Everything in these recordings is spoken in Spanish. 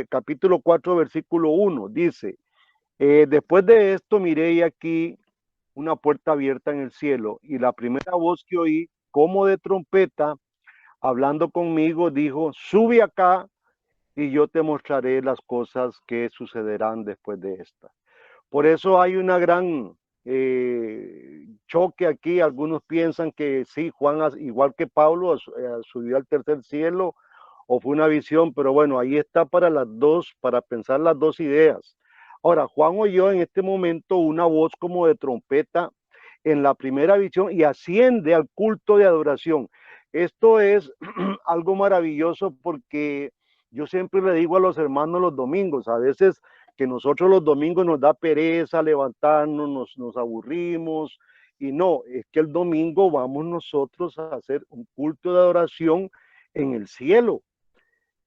capítulo 4, versículo 1, dice, después de esto miré y aquí una puerta abierta en el cielo, y la primera voz que oí, como de trompeta, hablando conmigo, dijo, sube acá y yo te mostraré las cosas que sucederán después de esta. Por eso hay una gran choque aquí. Algunos piensan que sí, Juan, igual que Pablo, subió al tercer cielo o fue una visión, pero bueno, ahí está para las dos, para pensar las dos ideas. Ahora, Juan oyó en este momento una voz como de trompeta en la primera visión y asciende al culto de adoración. Esto es algo maravilloso porque yo siempre le digo a los hermanos los domingos, a veces que nosotros los domingos nos da pereza levantarnos, nos aburrimos, y no, es que el domingo vamos nosotros a hacer un culto de adoración en el cielo.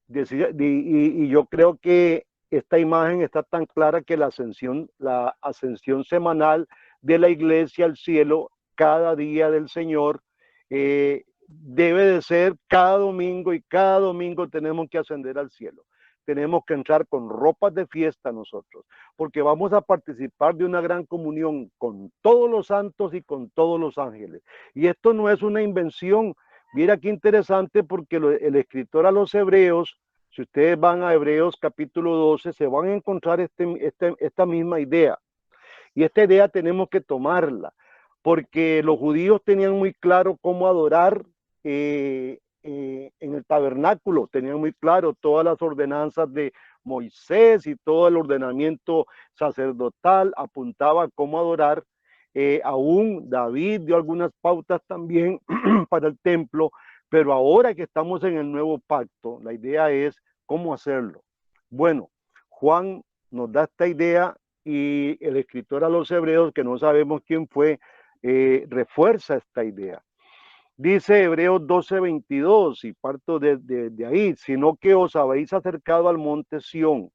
Y yo creo que esta imagen está tan clara que la ascensión semanal de la iglesia al cielo, cada día del Señor, debe de ser cada domingo, y cada domingo tenemos que ascender al cielo. Tenemos que entrar con ropas de fiesta nosotros, porque vamos a participar de una gran comunión con todos los santos y con todos los ángeles. Y esto no es una invención. Mira qué interesante, porque el escritor a los hebreos, si ustedes van a Hebreos capítulo 12, se van a encontrar esta misma idea. Y esta idea tenemos que tomarla, porque los judíos tenían muy claro cómo adorar en el tabernáculo, tenían muy claro todas las ordenanzas de Moisés y todo el ordenamiento sacerdotal apuntaba a cómo adorar. Aún David dio algunas pautas también para el templo, pero ahora que estamos en el nuevo pacto, la idea es cómo hacerlo. Bueno, Juan nos da esta idea, y el escritor a los hebreos, que no sabemos quién fue, refuerza esta idea. Dice Hebreos 12:22, y parto de ahí, sino que os habéis acercado al monte Sión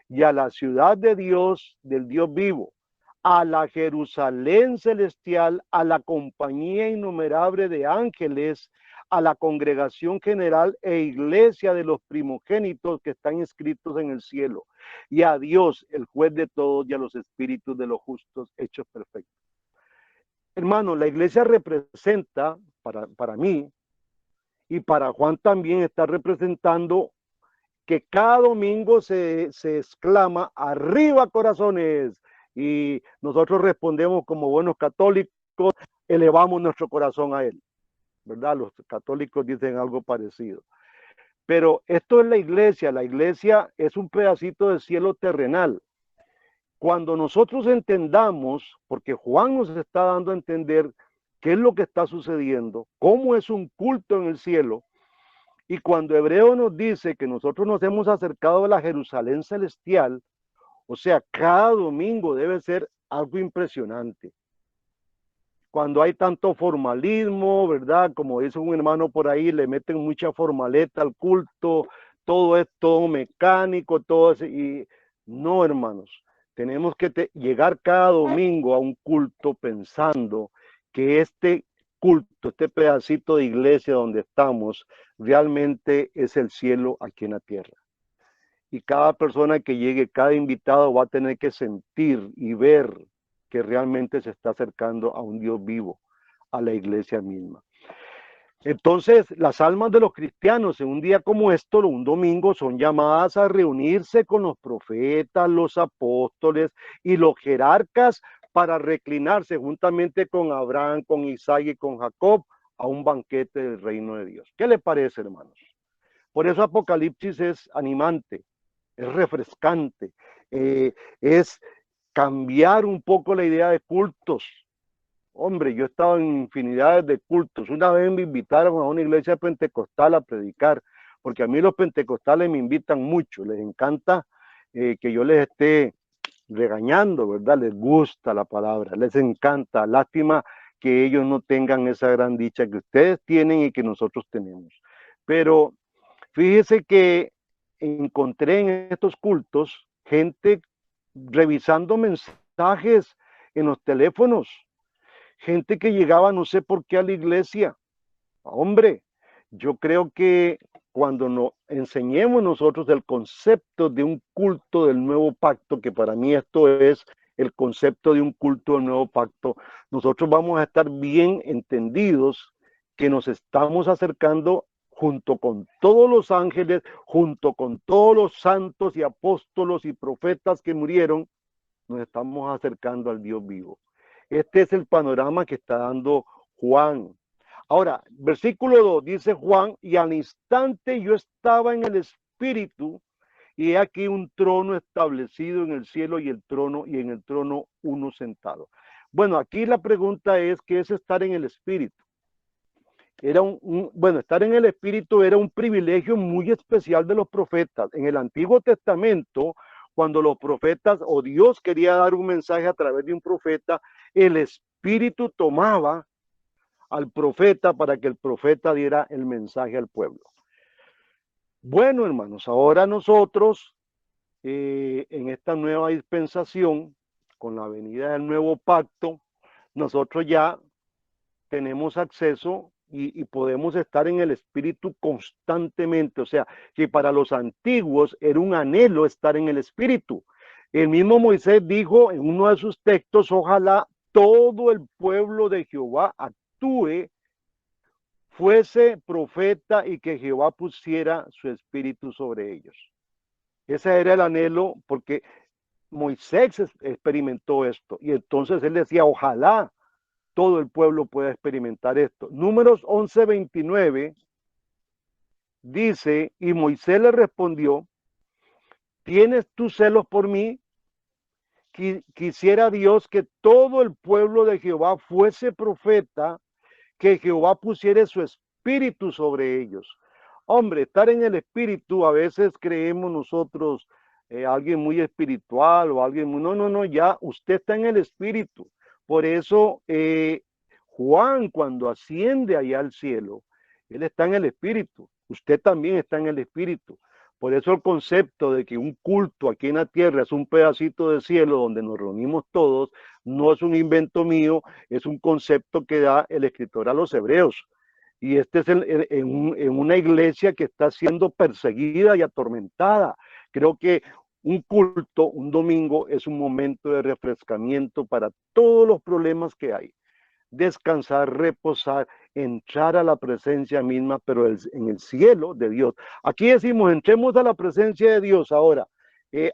y a la ciudad de Dios, del Dios vivo, a la Jerusalén celestial, a la compañía innumerable de ángeles, a la congregación general e iglesia de los primogénitos que están inscritos en el cielo, y a Dios, el juez de todos, y a los espíritus de los justos hechos perfectos. Hermano, la iglesia representa, para mí, y para Juan también está representando, que cada domingo se exclama, arriba corazones, y nosotros respondemos como buenos católicos, elevamos nuestro corazón a él, ¿verdad? Los católicos dicen algo parecido. Pero esto es la iglesia es un pedacito de cielo terrenal. Cuando nosotros entendamos, porque Juan nos está dando a entender qué es lo que está sucediendo, cómo es un culto en el cielo, y cuando Hebreo nos dice que nosotros nos hemos acercado a la Jerusalén celestial, o sea, cada domingo debe ser algo impresionante. Cuando hay tanto formalismo, ¿verdad? Como dice un hermano por ahí, le meten mucha formaleta al culto, todo es todo mecánico, todo eso, y no, hermanos, tenemos que llegar cada domingo a un culto pensando que este culto, este pedacito de iglesia donde estamos, realmente es el cielo aquí en la tierra. Y cada persona que llegue, cada invitado va a tener que sentir y ver que realmente se está acercando a un Dios vivo, a la iglesia misma. Entonces, las almas de los cristianos en un día como esto, un domingo, son llamadas a reunirse con los profetas, los apóstoles y los jerarcas para reclinarse juntamente con Abraham, con Isaac y con Jacob a un banquete del reino de Dios. ¿Qué le parece, hermanos? Por eso Apocalipsis es animante, es refrescante, es cambiar un poco la idea de cultos. Hombre, yo he estado en infinidades de cultos. Una vez me invitaron a una iglesia pentecostal a predicar, porque a mí los pentecostales me invitan mucho, les encanta que yo les esté regañando, ¿verdad? Les gusta la palabra, les encanta. Lástima que ellos no tengan esa gran dicha que ustedes tienen y que nosotros tenemos. Pero fíjese que encontré en estos cultos gente revisando mensajes en los teléfonos, gente que llegaba no sé por qué a la iglesia. Hombre, yo creo que cuando nos enseñemos nosotros el concepto de un culto del nuevo pacto, que para mí esto es el concepto de un culto del nuevo pacto, nosotros vamos a estar bien entendidos que nos estamos acercando junto con todos los ángeles, junto con todos los santos y apóstolos y profetas que murieron, nos estamos acercando al Dios vivo. Este es el panorama que está dando Juan. Ahora, versículo 2 dice Juan, y al instante yo estaba en el Espíritu, y he aquí un trono establecido en el cielo y en el trono uno sentado. Bueno, aquí la pregunta es, ¿qué es estar en el Espíritu? Bueno, estar en el Espíritu era un privilegio muy especial de los profetas. En el Antiguo Testamento, cuando los profetas o Dios quería dar un mensaje a través de un profeta, el Espíritu tomaba al profeta para que el profeta diera el mensaje al pueblo. Bueno, hermanos, ahora nosotros en esta nueva dispensación, con la venida del nuevo pacto, nosotros ya tenemos acceso y podemos estar en el Espíritu constantemente. O sea, que para los antiguos era un anhelo estar en el Espíritu. El mismo Moisés dijo en uno de sus textos, ojalá todo el pueblo de Jehová actúe, fuese profeta y que Jehová pusiera su espíritu sobre ellos. Ese era el anhelo porque Moisés experimentó esto y entonces él decía, ojalá todo el pueblo pueda experimentar esto. Números 11:29 dice, y Moisés le respondió, ¿tienes tú celos por mí? Quisiera Dios que todo el pueblo de Jehová fuese profeta, que Jehová pusiera su espíritu sobre ellos. Hombre, estar en el espíritu, a veces creemos nosotros, alguien muy espiritual o alguien muy... No, no, no, ya usted está en el espíritu. Por eso Juan cuando asciende allá al cielo, él está en el espíritu. Usted también está en el espíritu. Por eso el concepto de que un culto aquí en la tierra es un pedacito de cielo donde nos reunimos todos, no es un invento mío, es un concepto que da el escritor a los hebreos. Y este es en una iglesia que está siendo perseguida y atormentada. Creo que un culto, un domingo, es un momento de refrescamiento para todos los problemas que hay. Descansar, reposar, entrar a la presencia misma, pero en el cielo de Dios. Aquí decimos, entremos a la presencia de Dios ahora.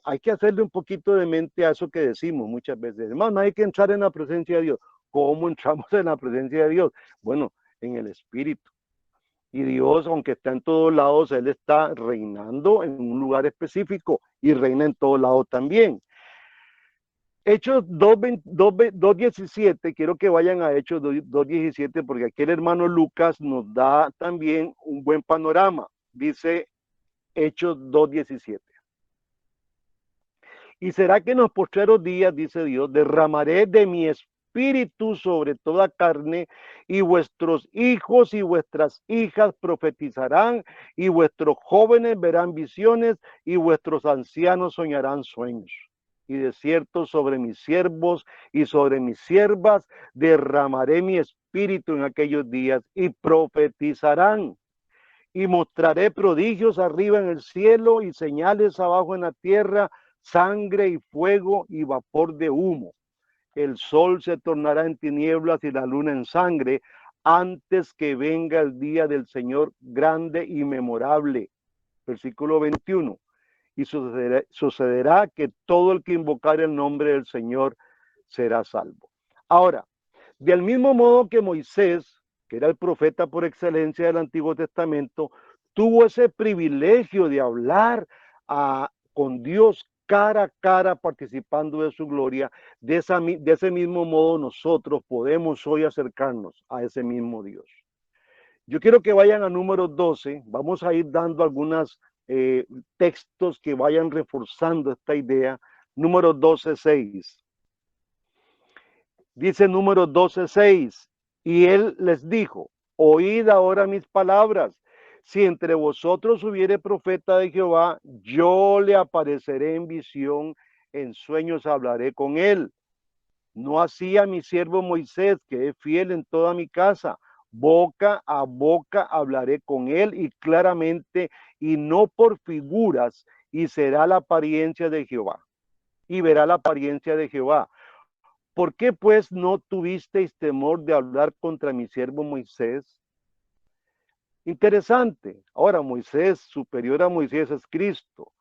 Hay que hacerle un poquito de mente a eso que decimos muchas veces. Hermano, hay que entrar en la presencia de Dios. ¿Cómo entramos en la presencia de Dios? Bueno, en el Espíritu. Y Dios, aunque está en todos lados, Él está reinando en un lugar específico y reina en todos lados también. Hechos 2:17, quiero que vayan a Hechos 2:17 porque aquí el hermano Lucas nos da también un buen panorama. Dice Hechos 2:17. Y será que en los postreros días, dice Dios, derramaré de mi espíritu sobre toda carne, y vuestros hijos y vuestras hijas profetizarán, y vuestros jóvenes verán visiones, y vuestros ancianos soñarán sueños. Y de cierto sobre mis siervos y sobre mis siervas derramaré mi espíritu en aquellos días, y profetizarán. Y mostraré prodigios arriba en el cielo y señales abajo en la tierra, sangre y fuego y vapor de humo. El sol se tornará en tinieblas y la luna en sangre antes que venga el día del Señor grande y memorable. Versículo 21. Y sucederá que todo el que invocar el nombre del Señor será salvo. Ahora, del mismo modo que Moisés, que era el profeta por excelencia del Antiguo Testamento, tuvo ese privilegio de hablar con Dios cara a cara, participando de su gloria. De ese mismo modo nosotros podemos hoy acercarnos a ese mismo Dios. Yo quiero que vayan a número 12. Vamos a ir dando algunos textos que vayan reforzando esta idea. Número 12:6. Dice número 12:6. Y él les dijo, oíd ahora mis palabras. Si entre vosotros hubiere profeta de Jehová, yo le apareceré en visión, en sueños hablaré con él. No así a mi siervo Moisés, que es fiel en toda mi casa. boca a boca hablaré con él y claramente, y no por figuras, y será la apariencia de Jehová, y verá la apariencia de Jehová. ¿Por qué pues no tuvisteis temor de hablar contra mi siervo Moisés? Interesante. Ahora, Moisés, superior a Moisés es Cristo.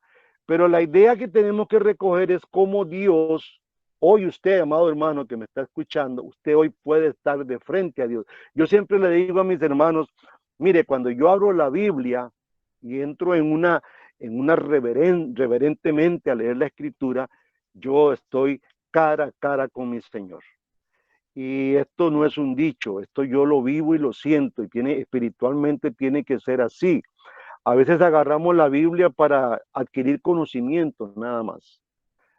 Pero la idea que tenemos que recoger es cómo Dios, hoy usted, amado hermano que me está escuchando, usted hoy puede estar de frente a Dios. Yo siempre le digo a mis hermanos, mire, cuando yo abro la Biblia y entro reverentemente a leer la escritura, yo estoy cara a cara con mi Señor. Y esto no es un dicho, esto yo lo vivo y lo siento, y espiritualmente tiene que ser así. A veces agarramos la Biblia para adquirir conocimientos, nada más.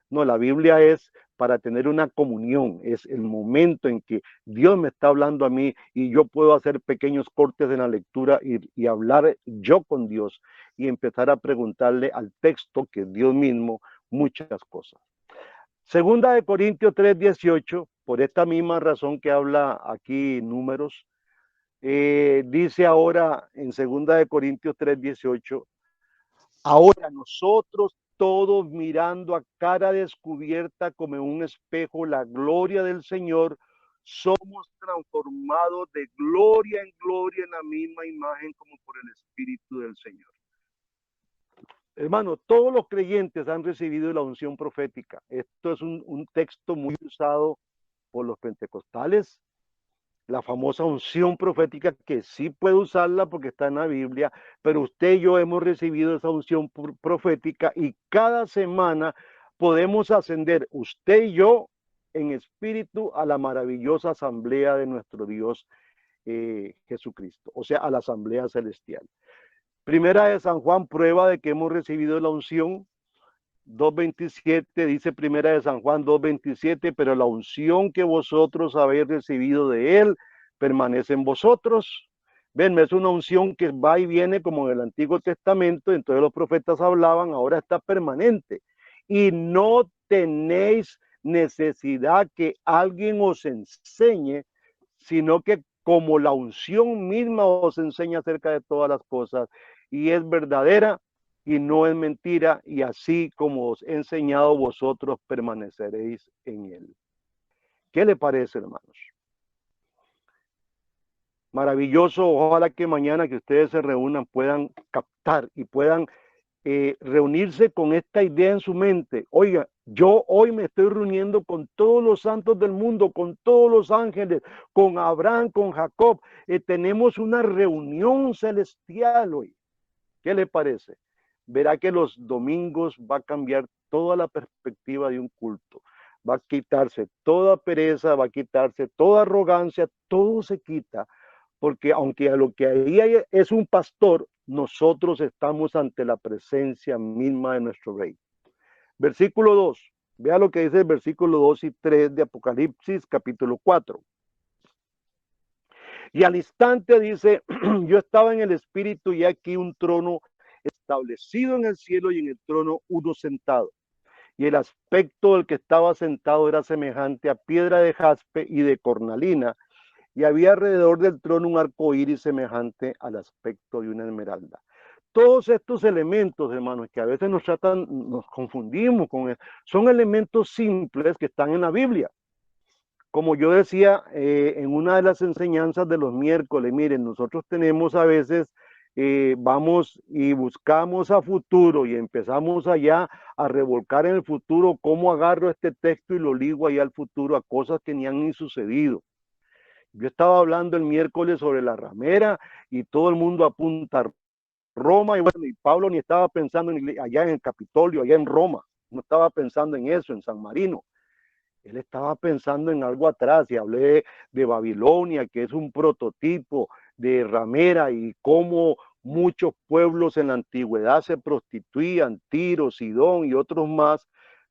No, la Biblia es para tener una comunión, es el momento en que Dios me está hablando a mí y yo puedo hacer pequeños cortes en la lectura y hablar yo con Dios y empezar a preguntarle al texto, que es Dios mismo, muchas cosas. Segunda de Corintios 3:18, por esta misma razón que habla aquí Números, dice ahora en Segunda de Corintios 3:18, ahora nosotros todos mirando a cara descubierta como en un espejo la gloria del Señor, somos transformados de gloria en gloria en la misma imagen como por el Espíritu del Señor. Hermano, todos los creyentes han recibido la unción profética. Esto es un texto muy usado por los pentecostales, la famosa unción profética, que sí puede usarla porque está en la Biblia, pero usted y yo hemos recibido esa unción profética y cada semana podemos ascender, usted y yo, en espíritu a la maravillosa asamblea de nuestro Dios Jesucristo, o sea, a la asamblea celestial. Primera de San Juan, prueba de que hemos recibido la unción. 2:27 dice Primera de San Juan 2:27, pero la unción que vosotros habéis recibido de él permanece en vosotros. Ven, es una unción que va y viene como en el Antiguo Testamento, entonces los profetas hablaban, ahora está permanente. Y no tenéis necesidad que alguien os enseñe, sino que como la unción misma os enseña acerca de todas las cosas y es verdadera y no es mentira, y así como os he enseñado, vosotros permaneceréis en él. ¿Qué le parece, hermanos? Maravilloso. Ojalá que mañana que ustedes se reúnan puedan captar y puedan reunirse con esta idea en su mente. Oiga, yo hoy me estoy reuniendo con todos los santos del mundo, con todos los ángeles, con Abraham, con Jacob. Tenemos una reunión celestial hoy. ¿Qué le parece? Verá que los domingos va a cambiar toda la perspectiva de un culto. Va a quitarse toda pereza, va a quitarse toda arrogancia, todo se quita, porque aunque a lo que ahí hay es un pastor, nosotros estamos ante la presencia misma de nuestro Rey. Versículo 2. Vea lo que dice el versículo 2 y 3 de Apocalipsis capítulo 4. Y al instante dice, yo estaba en el espíritu y aquí un trono establecido en el cielo y en el trono uno sentado. Y el aspecto del que estaba sentado era semejante a piedra de jaspe y de cornalina, y había alrededor del trono un arco iris semejante al aspecto de una esmeralda. Todos estos elementos, hermanos, que a veces nos confundimos con eso, son elementos simples que están en la Biblia. Como yo decía en una de las enseñanzas de los miércoles, miren, nosotros tenemos a veces, vamos y buscamos a futuro y empezamos allá a revolcar en el futuro cómo agarro este texto y lo ligo allá al futuro a cosas que ni han ni sucedido. Yo estaba hablando el miércoles sobre la ramera y todo el mundo apunta a Roma y bueno, y Pablo ni estaba pensando allá en el Capitolio, allá en Roma, no estaba pensando en eso, en San Marino. Él estaba pensando en algo atrás y hablé de Babilonia, que es un prototipo de ramera y cómo muchos pueblos en la antigüedad se prostituían, Tiro, Sidón y otros más,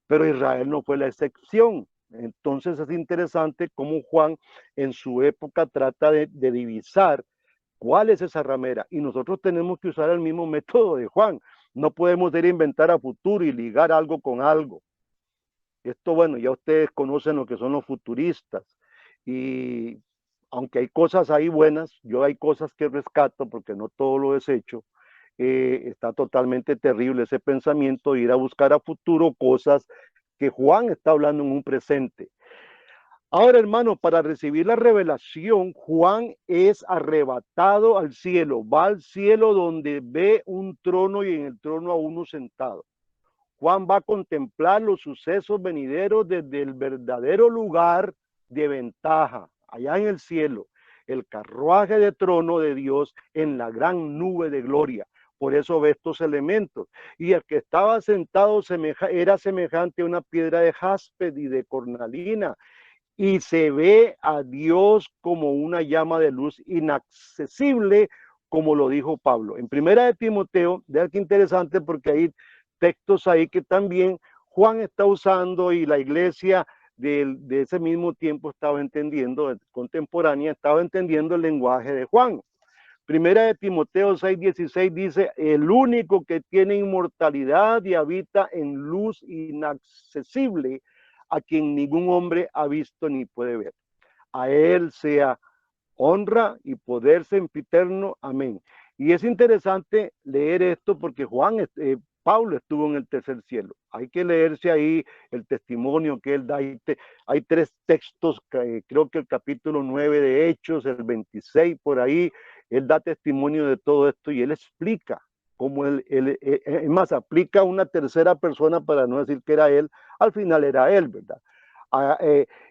pero Israel no fue la excepción. Entonces es interesante cómo Juan en su época trata de divisar cuál es esa ramera y nosotros tenemos que usar el mismo método de Juan. No podemos ir a inventar a futuro y ligar algo con algo. Esto, bueno, ya ustedes conocen lo que son los futuristas y aunque hay cosas ahí buenas, yo hay cosas que rescato porque no todo lo desecho. Está totalmente terrible ese pensamiento de ir a buscar a futuro cosas que Juan está hablando en un presente. Ahora, hermano, para recibir la revelación, Juan es arrebatado al cielo, va al cielo donde ve un trono y en el trono a uno sentado. Juan va a contemplar los sucesos venideros desde el verdadero lugar de ventaja, allá en el cielo, el carruaje de trono de Dios en la gran nube de gloria. Por eso ve estos elementos. Y el que estaba sentado era semejante a una piedra de jaspe y de cornalina, y se ve a Dios como una llama de luz inaccesible, como lo dijo Pablo. En primera de Timoteo, vean qué interesante, porque hay textos ahí que también Juan está usando y la iglesia de ese mismo tiempo estaba entendiendo, contemporánea, estaba entendiendo el lenguaje de Juan. Primera de Timoteo 6:16 dice, el único que tiene inmortalidad y habita en luz inaccesible, a quien ningún hombre ha visto ni puede ver. A él sea honra y poder sempiterno. Amén. Y es interesante leer esto porque Pablo estuvo en el tercer cielo. Hay que leerse ahí el testimonio que él da. Hay tres textos, creo que el capítulo 9 de Hechos, el 26 por ahí, él da testimonio de todo esto y él explica cómo es más, aplica una tercera persona para no decir que era él, al final era él, ¿verdad?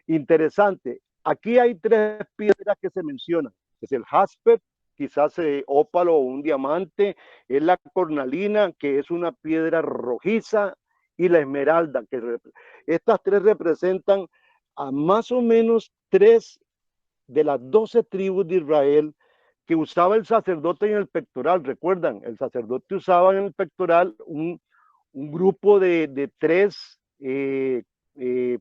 Interesante. Aquí hay tres piedras que se mencionan. Es el jaspe, quizás ópalo o un diamante, es la cornalina, que es una piedra rojiza, y la esmeralda, estas tres representan a más o menos 3 de las 12 tribus de Israel que usaba el sacerdote en el pectoral. Recuerdan, el sacerdote usaba en el pectoral un grupo de 3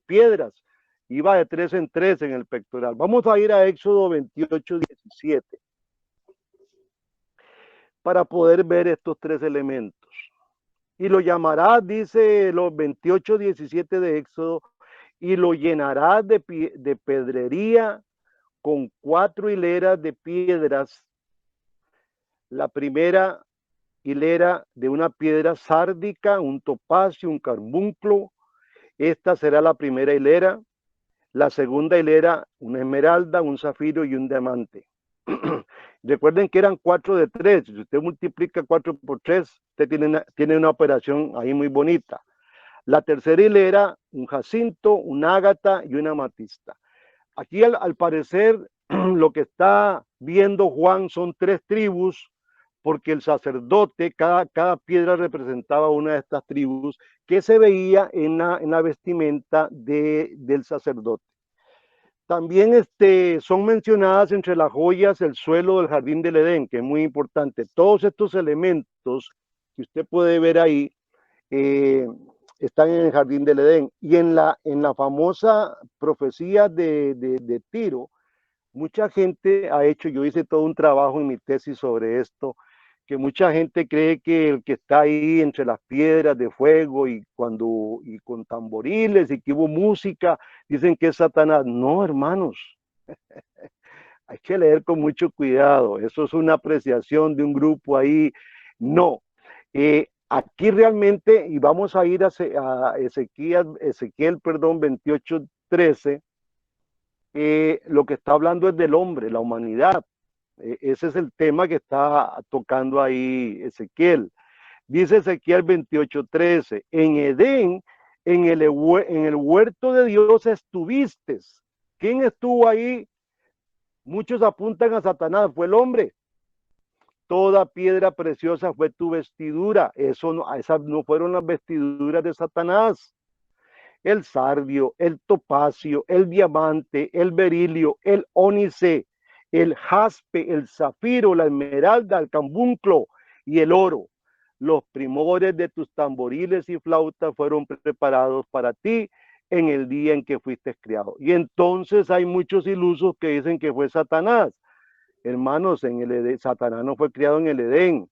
piedras. Iba de 3 en 3 en el pectoral. Vamos a ir a Éxodo 28:17 para poder ver estos 3 elementos. Y lo llamarás, dice los 28:17 de Éxodo, y lo llenarás de pedrería con 4 hileras de piedras. La primera hilera de una piedra sárdica, un topacio, un carbunclo. Esta será la primera hilera. La segunda hilera, una esmeralda, un zafiro y un diamante. Recuerden que eran 4 de 3. Si usted multiplica 4 por 3, usted tiene una operación ahí muy bonita. La tercera hilera, un jacinto, un ágata y una amatista. Aquí al parecer lo que está viendo Juan son 3 tribus, porque el sacerdote, cada piedra representaba una de estas tribus que se veía en la vestimenta del sacerdote. También son mencionadas entre las joyas el suelo del jardín del Edén, que es muy importante. Todos estos elementos que usted puede ver ahí están en el jardín del Edén. Y en la famosa profecía de Tiro, mucha gente ha hecho, yo hice todo un trabajo en mi tesis sobre esto, que mucha gente cree que el que está ahí entre las piedras de fuego y con tamboriles y que hubo música, dicen que es Satanás. No, hermanos, hay que leer con mucho cuidado. Eso es una apreciación de un grupo ahí. No. Aquí realmente, y vamos a ir a Ezequiel, perdón, 28:13, lo que está hablando es del hombre, la humanidad. Ese es el tema que está tocando ahí Ezequiel. Dice Ezequiel 28:13, en Edén, en el huerto de Dios estuviste. ¿Quién estuvo ahí? Muchos apuntan a Satanás, fue el hombre. Toda piedra preciosa fue tu vestidura. Esas no fueron las vestiduras de Satanás. El sardio, el topacio, el diamante, el berilio, el ónice, el jaspe, el zafiro, la esmeralda, el cambunclo y el oro. Los primores de tus tamboriles y flautas fueron preparados para ti en el día en que fuiste criado. Y entonces hay muchos ilusos que dicen que fue Satanás. Hermanos, Satanás no fue criado en el Edén.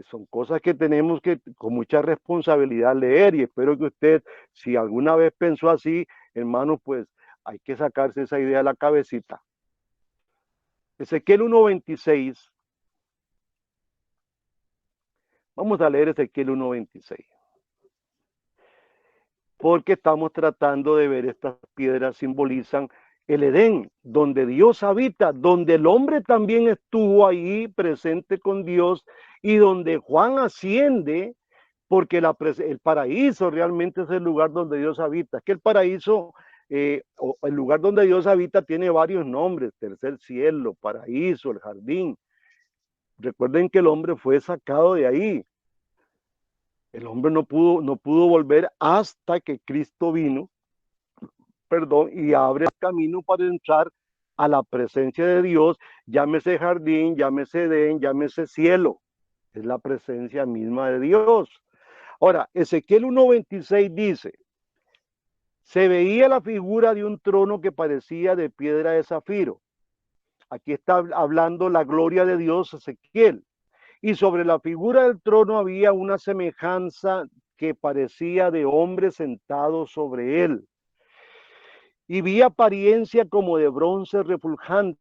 Son cosas que tenemos que con mucha responsabilidad leer, y espero que usted, si alguna vez pensó así, hermano, pues hay que sacarse esa idea de la cabecita. Ezequiel 1:26. Vamos a leer Ezequiel 1:26. Porque estamos tratando de ver estas piedras simbolizan el Edén, donde Dios habita, donde el hombre también estuvo ahí presente con Dios y donde Juan asciende, porque el paraíso realmente es el lugar donde Dios habita. Es que el paraíso, o el lugar donde Dios habita tiene varios nombres: tercer cielo, paraíso, el jardín. Recuerden que el hombre fue sacado de ahí. El hombre no pudo volver hasta que Cristo vino, perdón, y abre el camino para entrar a la presencia de Dios, llámese jardín, llámese Edén, llámese cielo. Es la presencia misma de Dios. Ahora, Ezequiel 1:26 dice: se veía la figura de un trono que parecía de piedra de zafiro. Aquí está hablando la gloria de Dios, Ezequiel. Y sobre la figura del trono había una semejanza que parecía de hombre sentado sobre él. Y vi apariencia como de bronce refulgante,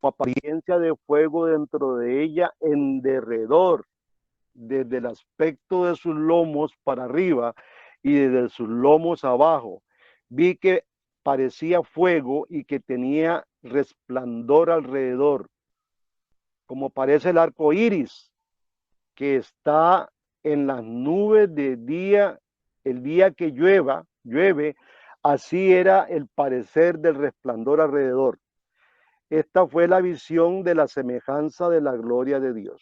apariencia de fuego dentro de ella en derredor, desde el aspecto de sus lomos para arriba y desde sus lomos abajo. Vi que parecía fuego y que tenía resplandor alrededor, como parece el arco iris que está en las nubes de día, el día que llueve, así era el parecer del resplandor alrededor. Esta fue la visión de la semejanza de la gloria de Dios.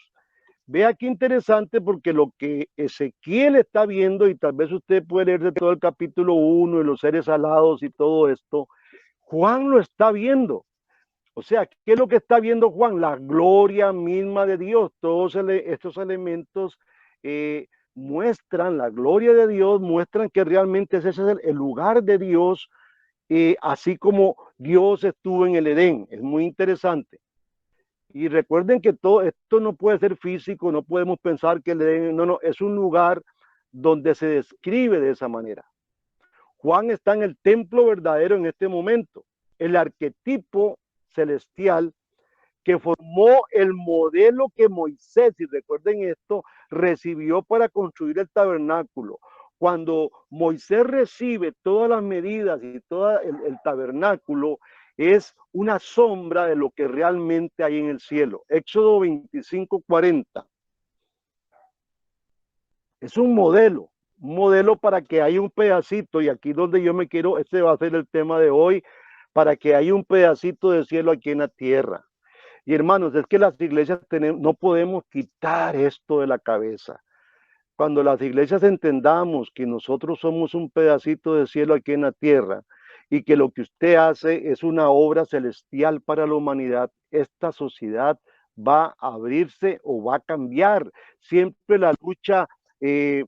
Vea qué interesante, porque lo que Ezequiel está viendo, y tal vez usted puede leer de todo el capítulo 1 y los seres alados y todo esto, Juan lo está viendo. O sea, ¿qué es lo que está viendo Juan? La gloria misma de Dios. Todos estos elementos muestran la gloria de Dios, muestran que realmente ese es el lugar de Dios, así como Dios estuvo en el Edén. Es muy interesante. Y recuerden que todo esto no puede ser físico, no podemos pensar que el Edén, no, es un lugar donde se describe de esa manera. Juan está en el templo verdadero en este momento. El arquetipo celestial que formó el modelo que Moisés, y recuerden esto, recibió para construir el tabernáculo. Cuando Moisés recibe todas las medidas y todo el tabernáculo, es una sombra de lo que realmente hay en el cielo. Éxodo 25:40. Es un modelo para que haya un pedacito, y aquí donde yo me quiero, este va a ser el tema de hoy, para que haya un pedacito de cielo aquí en la tierra. Y hermanos, es que las iglesias no podemos quitar esto de la cabeza. Cuando las iglesias entendamos que nosotros somos un pedacito de cielo aquí en la tierra y que lo que usted hace es una obra celestial para la humanidad, esta sociedad va a abrirse o va a cambiar. Siempre la lucha eh,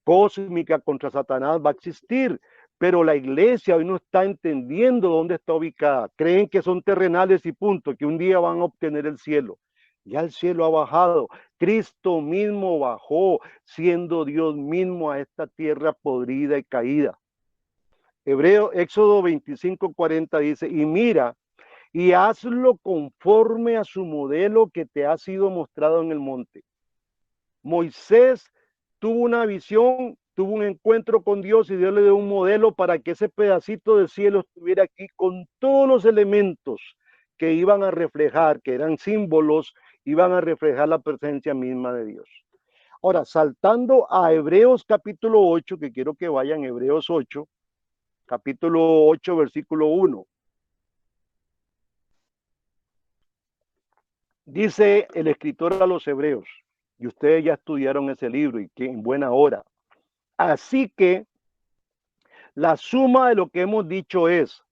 cósmica contra Satanás va a existir, pero la iglesia hoy no está entendiendo dónde está ubicada. Creen que son terrenales y punto, que un día van a obtener el cielo. Ya el cielo ha bajado. Cristo mismo bajó, siendo Dios mismo, a esta tierra podrida y caída. Éxodo 25:40 dice: y mira, y hazlo conforme a su modelo que te ha sido mostrado en el monte. Moisés tuvo una visión, tuvo un encuentro con Dios, y Dios le dio un modelo para que ese pedacito de cielo estuviera aquí con todos los elementos que iban a reflejar, que eran símbolos, iban a reflejar la presencia misma de Dios. Ahora, saltando a Hebreos capítulo 8, que quiero que vayan, Hebreos 8, capítulo 8, versículo 1. Dice el escritor a los Hebreos, y ustedes ya estudiaron ese libro, y que en buena hora. Así que la suma de lo que hemos dicho es,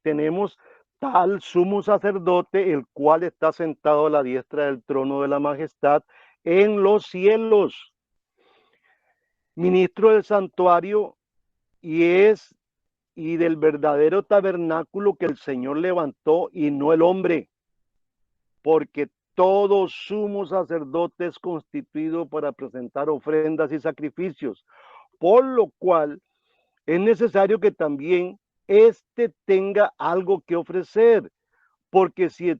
tenemos tal sumo sacerdote, el cual está sentado a la diestra del trono de la majestad en los cielos, ministro del santuario, y del verdadero tabernáculo que el Señor levantó y no el hombre, porque todo sumo sacerdote es constituido para presentar ofrendas y sacrificios, por lo cual es necesario que también éste tenga algo que ofrecer, porque si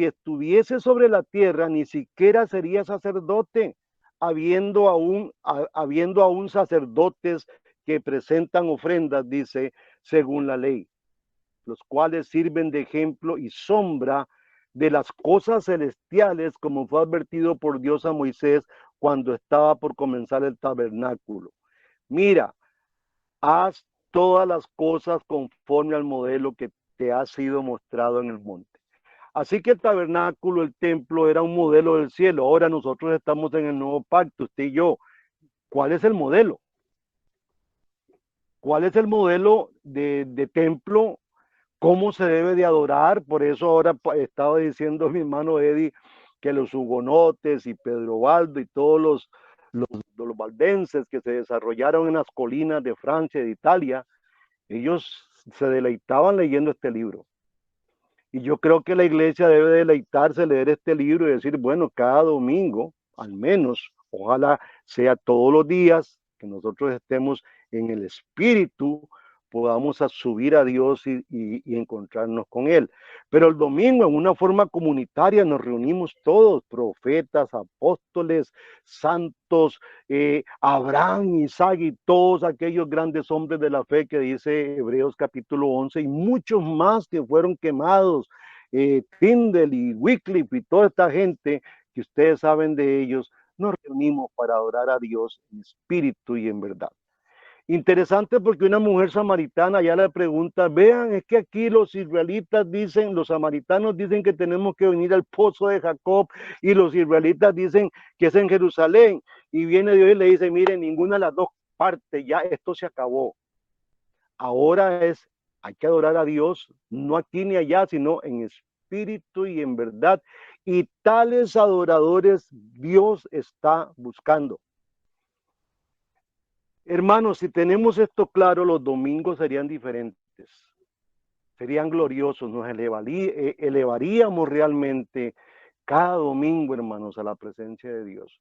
estuviese sobre la tierra, ni siquiera sería sacerdote, habiendo aún sacerdotes que presentan ofrendas, dice, según la ley, los cuales sirven de ejemplo y sombra de las cosas celestiales, como fue advertido por Dios a Moisés cuando estaba por comenzar el tabernáculo. Mira, haz todas las cosas conforme al modelo que te ha sido mostrado en el monte. Así que el tabernáculo, el templo, era un modelo del cielo. Ahora nosotros estamos en el nuevo pacto, usted y yo. ¿Cuál es el modelo? ¿Cuál es el modelo de templo? ¿Cómo se debe de adorar? Por eso ahora estaba diciendo mi hermano Eddie que los hugonotes y Pedro Baldo y todos los valdenses que se desarrollaron en las colinas de Francia y de Italia, ellos se deleitaban leyendo este libro. Y yo creo que la iglesia debe deleitarse, leer este libro y decir, bueno, cada domingo, al menos, ojalá sea todos los días, que nosotros estemos en el espíritu, podamos subir a Dios y encontrarnos con Él. Pero el domingo, en una forma comunitaria, nos reunimos todos, profetas, apóstoles, santos, Abraham, Isaac y todos aquellos grandes hombres de la fe que dice Hebreos capítulo 11 y muchos más que fueron quemados, Tyndale y Wycliffe y toda esta gente que ustedes saben de ellos, nos reunimos para adorar a Dios en espíritu y en verdad. Interesante porque una mujer samaritana ya le pregunta, vean, es que aquí los israelitas dicen, los samaritanos dicen que tenemos que venir al pozo de Jacob y los israelitas dicen que es en Jerusalén. Y viene Dios y le dice, miren, ninguna de las dos partes, ya esto se acabó. Ahora hay que adorar a Dios, no aquí ni allá, sino en espíritu y en verdad. Y tales adoradores Dios está buscando. Hermanos, si tenemos esto claro, los domingos serían diferentes, serían gloriosos, nos elevaríamos realmente cada domingo, hermanos, a la presencia de Dios.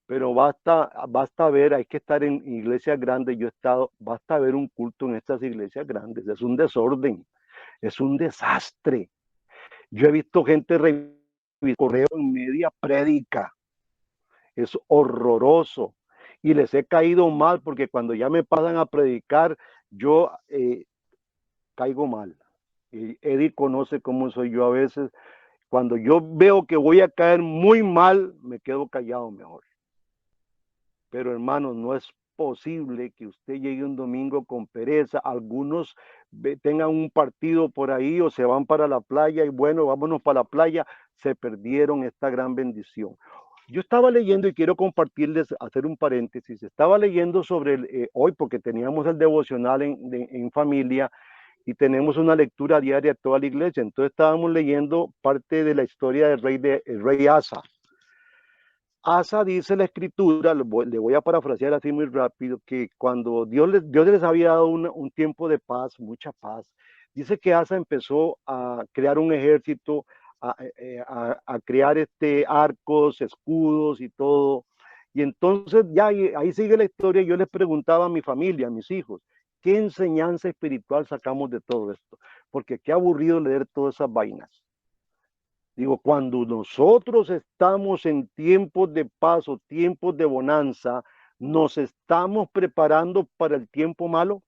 Pero basta ver, hay que estar en iglesias grandes, yo he estado, basta ver un culto en estas iglesias grandes, es un desorden, es un desastre. Yo he visto gente correo en media prédica, es horroroso. Y les he caído mal porque cuando ya me pasan a predicar, yo caigo mal. Y Eddie conoce cómo soy yo a veces. Cuando yo veo que voy a caer muy mal, me quedo callado mejor. Pero hermanos, no es posible que usted llegue un domingo con pereza. Algunos tengan un partido por ahí o se van para la playa y bueno, vámonos para la playa. Se perdieron esta gran bendición. Yo estaba leyendo y quiero compartirles, hacer un paréntesis, estaba leyendo sobre hoy porque teníamos el devocional en familia y tenemos una lectura diaria de toda la iglesia. Entonces estábamos leyendo parte de la historia del rey Asa. Asa dice la escritura, le voy a parafrasear así muy rápido, que cuando Dios les había dado un tiempo de paz, mucha paz, dice que Asa empezó a crear un ejército, a crear arcos, escudos y todo. Y entonces ya ahí sigue la historia. Yo les preguntaba a mi familia, a mis hijos, ¿qué enseñanza espiritual sacamos de todo esto? Porque qué aburrido leer todas esas vainas. Digo, cuando nosotros estamos en tiempos de paz o tiempos de bonanza, nos estamos preparando para el tiempo malo.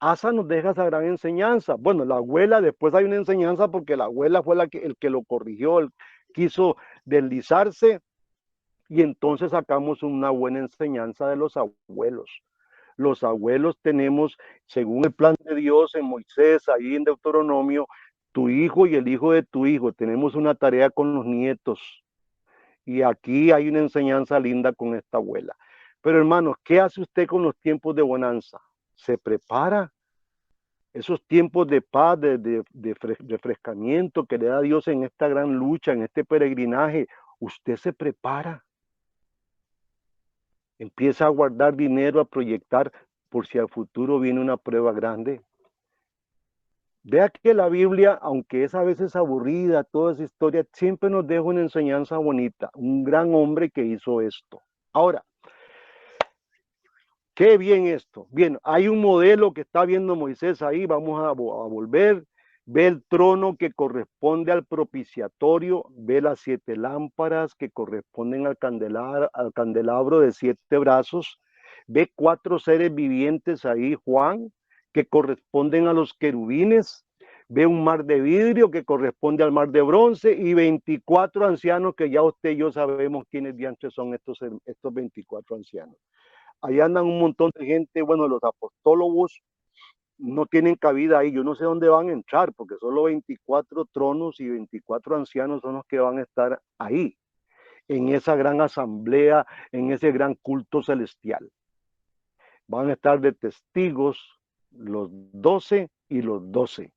Asa nos deja esa gran enseñanza. Bueno, la abuela, después hay una enseñanza porque la abuela fue el que lo corrigió, quiso deslizarse y entonces sacamos una buena enseñanza de los abuelos. Los abuelos tenemos, según el plan de Dios en Moisés, ahí en Deuteronomio, tu hijo y el hijo de tu hijo. Tenemos una tarea con los nietos. Y aquí hay una enseñanza linda con esta abuela. Pero hermanos, ¿qué hace usted con los tiempos de bonanza? ¿Se prepara? Esos tiempos de paz, de refrescamiento que le da Dios en esta gran lucha, en este peregrinaje, usted se prepara. Empieza a guardar dinero, a proyectar por si al futuro viene una prueba grande. Vea que la Biblia, aunque es a veces aburrida, toda esa historia, siempre nos deja una enseñanza bonita. Un gran hombre que hizo esto. Ahora, qué bien esto. Bien, hay un modelo que está viendo Moisés ahí, vamos a volver. ve el trono que corresponde al propiciatorio, ve las 7 lámparas que corresponden al candelabro de 7 brazos, ve 4 seres vivientes ahí, Juan, que corresponden a los querubines, ve un mar de vidrio que corresponde al mar de bronce y 24 ancianos que ya usted y yo sabemos quiénes diantres son estos 24 ancianos. Ahí andan un montón de gente, bueno, los apostólogos no tienen cabida ahí, yo no sé dónde van a entrar, porque solo 24 tronos y 24 ancianos son los que van a estar ahí, en esa gran asamblea, en ese gran culto celestial. Van a estar de testigos los 12 y los 12.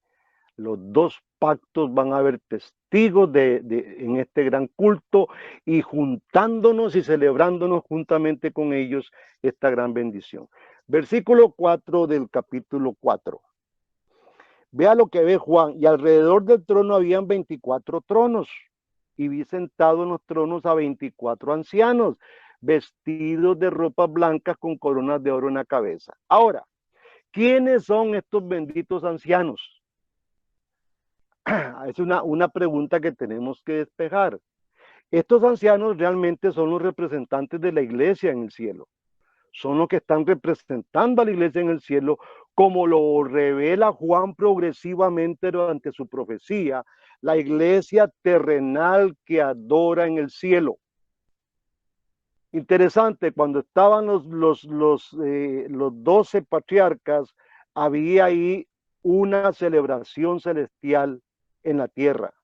Los dos pactos van a haber testigos en este gran culto y juntándonos y celebrándonos juntamente con ellos esta gran bendición. Versículo 4 del capítulo 4. Vea lo que ve Juan. Y alrededor del trono habían 24 tronos. Y vi sentados en los tronos a 24 ancianos, vestidos de ropas blancas con coronas de oro en la cabeza. Ahora, ¿quiénes son estos benditos ancianos? Es una pregunta que tenemos que despejar. Estos ancianos realmente son los representantes de la iglesia en el cielo. Son los que están representando a la iglesia en el cielo, como lo revela Juan progresivamente durante su profecía, la iglesia terrenal que adora en el cielo. Interesante, cuando estaban los 12 patriarcas, había ahí una celebración celestial en la tierra.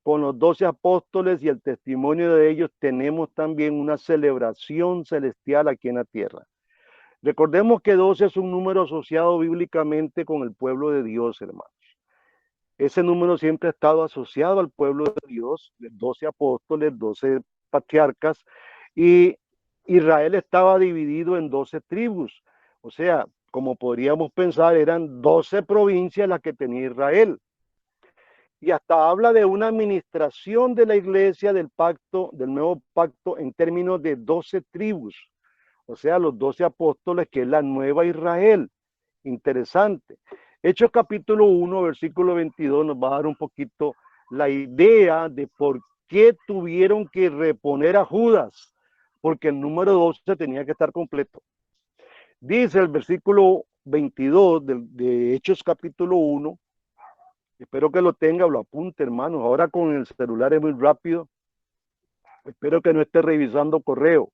Con los 12 apóstoles y el testimonio de ellos tenemos también una celebración celestial aquí en la tierra. Recordemos que 12 es un número asociado bíblicamente con el pueblo de Dios, hermanos. Ese número siempre ha estado asociado al pueblo de Dios, 12 apóstoles, 12 patriarcas, y Israel estaba dividido en 12 tribus. O sea, como podríamos pensar, eran 12 provincias las que tenía Israel. Y hasta habla de una administración de la iglesia del pacto, del nuevo pacto, en términos de 12 tribus. O sea, los 12 apóstoles, que es la nueva Israel. Interesante. Hechos capítulo 1, versículo 22, nos va a dar un poquito la idea de por qué tuvieron que reponer a Judas, porque el número 12 tenía que estar completo. Dice el versículo 22 de Hechos capítulo 1, espero que lo tenga o lo apunte, hermanos. Ahora con el celular es muy rápido. Espero que no esté revisando correo.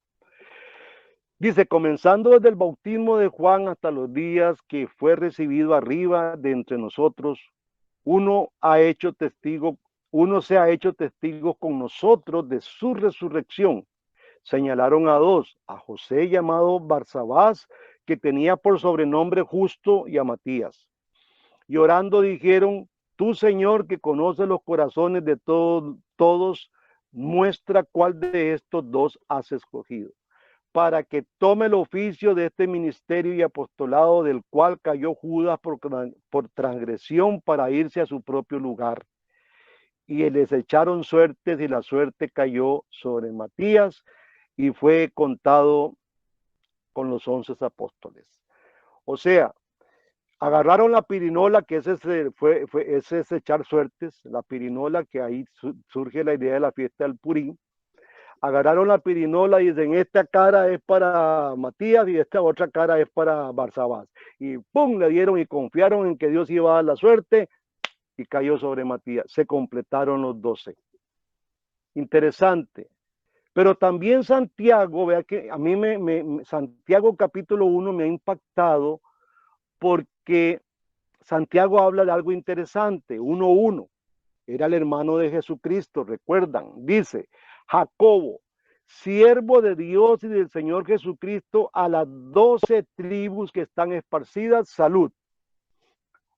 Dice, comenzando desde el bautismo de Juan hasta los días que fue recibido arriba de entre nosotros, uno se ha hecho testigo con nosotros de su resurrección. Señalaron a dos, a José llamado Barsabás, que tenía por sobrenombre Justo, y a Matías. Y orando dijeron, tú, Señor, que conoces los corazones de todos, muestra cuál de estos dos has escogido, para que tome el oficio de este ministerio y apostolado del cual cayó Judas por transgresión para irse a su propio lugar. Y les echaron suertes y la suerte cayó sobre Matías y fue contado con los 11 apóstoles. O sea, agarraron la pirinola, que ese es echar suertes, la pirinola, que ahí surge la idea de la fiesta del Purín. Agarraron la pirinola y dicen, esta cara es para Matías y esta otra cara es para Barsabás. Y ¡pum! Le dieron y confiaron en que Dios iba a dar la suerte y cayó sobre Matías. Se completaron los 12. Interesante. Pero también Santiago, vea que a mí Santiago capítulo 1 me ha impactado porque Santiago habla de algo interesante, 1:1. Era el hermano de Jesucristo, recuerdan, dice, Jacobo, siervo de Dios y del Señor Jesucristo, a las 12 tribus que están esparcidas, salud.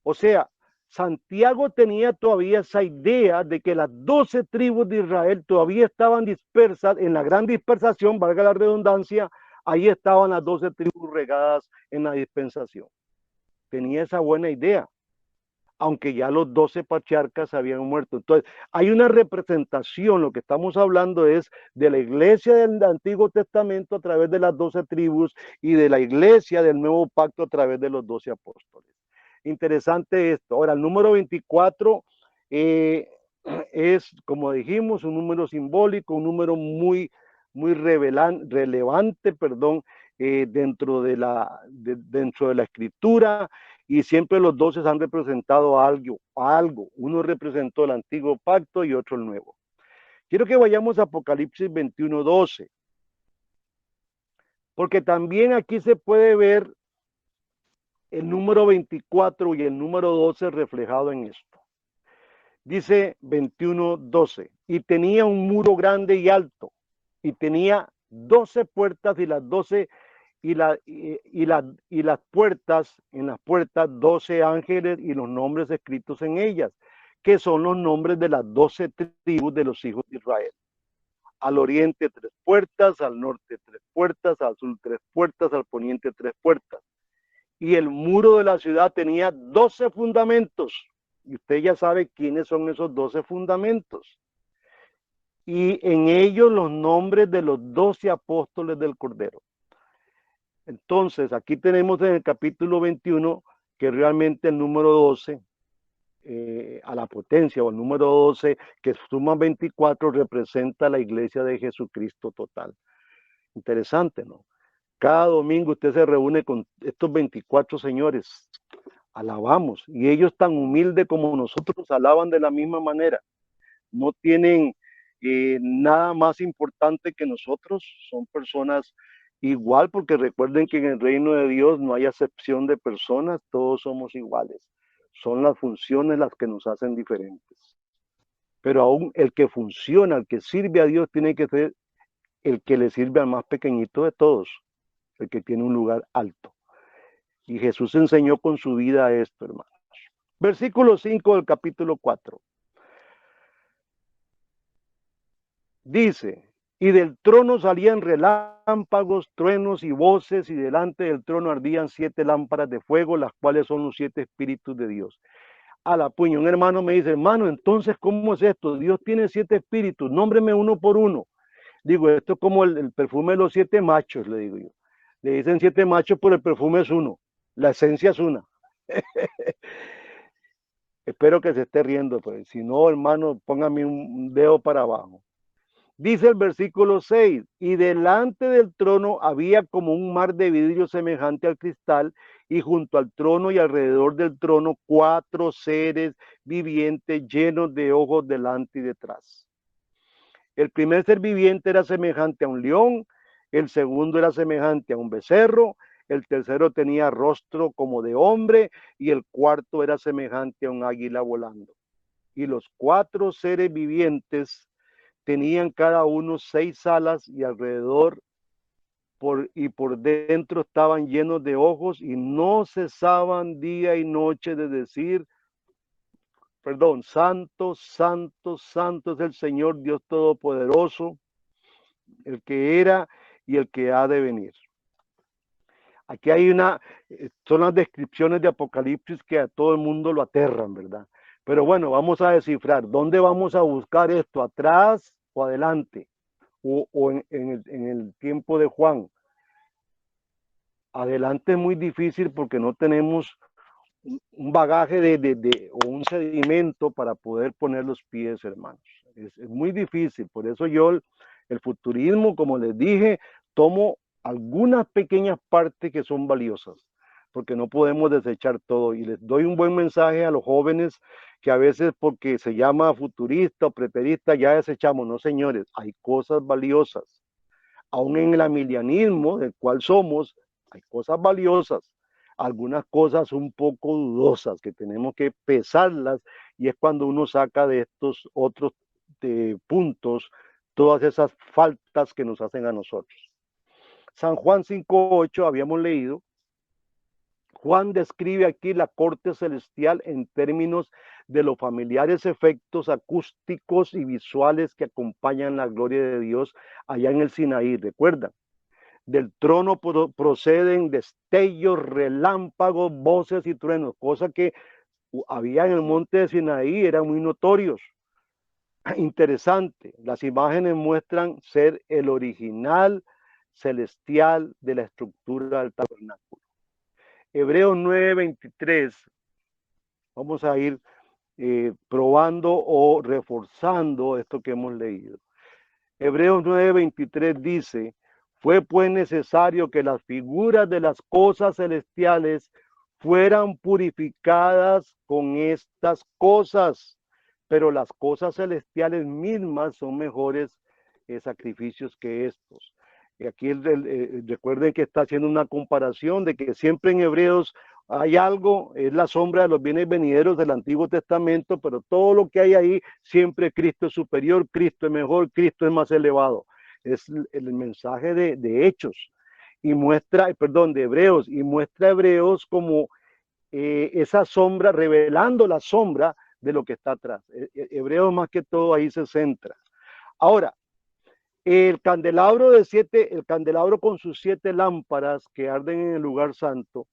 O sea, Santiago tenía todavía esa idea de que las 12 tribus de Israel todavía estaban dispersas en la gran dispersación, valga la redundancia, ahí estaban las 12 tribus regadas en la dispensación. Tenía esa buena idea, aunque ya los 12 patriarcas habían muerto. Entonces, hay una representación, lo que estamos hablando es de la iglesia del Antiguo Testamento a través de las 12 tribus y de la iglesia del Nuevo Pacto a través de los 12 apóstoles. Interesante esto. Ahora, el número 24 es, como dijimos, un número simbólico, un número muy relevante, perdón, dentro de la escritura, y siempre los 12 han representado algo. Uno representó el antiguo pacto y otro el nuevo. Quiero que vayamos a Apocalipsis 21:12, porque también aquí se puede ver el número 24 y el número 12 reflejado en esto. Dice 21:12, y tenía un muro grande y alto, y tenía 12 puertas, y las 12 y las puertas, en las puertas 12 ángeles y los nombres escritos en ellas, que son los nombres de las 12 tribus de los hijos de Israel. Al oriente 3 puertas, al norte 3 puertas, al sur 3 puertas, al poniente 3 puertas. Y el muro de la ciudad tenía 12 fundamentos. Y usted ya sabe quiénes son esos 12 fundamentos. Y en ellos los nombres de los 12 apóstoles del Cordero. Entonces, aquí tenemos en el capítulo 21 que realmente el número 12, a la potencia, o el número 12, que suma 24, representa la iglesia de Jesucristo total. Interesante, ¿no? Cada domingo usted se reúne con estos 24 señores, alabamos, y ellos tan humildes como nosotros alaban de la misma manera. No tienen nada más importante que nosotros, son personas igual, porque recuerden que en el reino de Dios no hay acepción de personas, todos somos iguales. Son las funciones las que nos hacen diferentes. Pero aún el que funciona, el que sirve a Dios, tiene que ser el que le sirve al más pequeñito de todos, el que tiene un lugar alto. Y Jesús enseñó con su vida esto, hermanos. Versículo 5 del capítulo 4. Dice, y del trono salían relámpagos, truenos y voces, y delante del trono ardían 7 lámparas de fuego, las cuales son los 7 espíritus de Dios. A la puño, un hermano me dice, hermano, entonces, ¿cómo es esto? Dios tiene 7 espíritus, nómbreme uno por uno. Digo, esto es como el perfume de los 7 machos, le digo yo. Le dicen 7 machos, pero el perfume es uno, la esencia es una. Espero que se esté riendo, pues. Si no, hermano, póngame un dedo para abajo. Dice el versículo 6, y delante del trono había como un mar de vidrio semejante al cristal, y junto al trono y alrededor del trono 4 seres vivientes llenos de ojos delante y detrás. El primer ser viviente era semejante a un león, el segundo era semejante a un becerro, el tercero tenía rostro como de hombre, y el cuarto era semejante a un águila volando. Y los 4 seres vivientes tenían cada uno 6 alas, y alrededor y por dentro estaban llenos de ojos, y no cesaban día y noche de decir, santo, santo, santo es el Señor Dios Todopoderoso, el que era y el que ha de venir. Aquí hay son las descripciones de Apocalipsis que a todo el mundo lo aterran, ¿verdad? Pero bueno, vamos a descifrar, ¿dónde vamos a buscar esto? ¿Atrás o adelante? O en el tiempo de Juan. Adelante es muy difícil porque no tenemos un bagaje o un sedimento para poder poner los pies, hermanos. Es muy difícil, por eso yo el futurismo, como les dije, tomo algunas pequeñas partes que son valiosas, porque no podemos desechar todo. Y les doy un buen mensaje a los jóvenes que a veces porque se llama futurista o preterista ya desechamos. No, señores, hay cosas valiosas. Aún en el amilianismo, del cual somos, hay cosas valiosas, algunas cosas un poco dudosas que tenemos que pesarlas, y es cuando uno saca de estos otros puntos todas esas faltas que nos hacen a nosotros. San Juan 5:8 habíamos leído. Juan describe aquí la corte celestial en términos de los familiares efectos acústicos y visuales que acompañan la gloria de Dios allá en el Sinaí. ¿Recuerdan? Del trono proceden destellos, relámpagos, voces y truenos, cosas que había en el monte de Sinaí, eran muy notorios. Interesante, las imágenes muestran ser el original celestial de la estructura del tabernáculo. Hebreos 9:23 Vamos a ir probando o reforzando esto que hemos leído. Hebreos 9:23 dice, fue pues necesario que las figuras de las cosas celestiales fueran purificadas con estas cosas, pero las cosas celestiales mismas son mejores sacrificios que estos. Y aquí recuerden que está haciendo una comparación de que siempre en Hebreos hay algo, es la sombra de los bienes venideros del Antiguo Testamento, pero todo lo que hay ahí, siempre Cristo es superior, Cristo es mejor, Cristo es más elevado. Es el mensaje de Hechos y muestra, perdón, de Hebreos, y muestra a Hebreos como esa sombra, revelando la sombra de lo que está atrás. Hebreos más que todo ahí se centra. Ahora, el candelabro con sus 7 lámparas que arden en el lugar santo,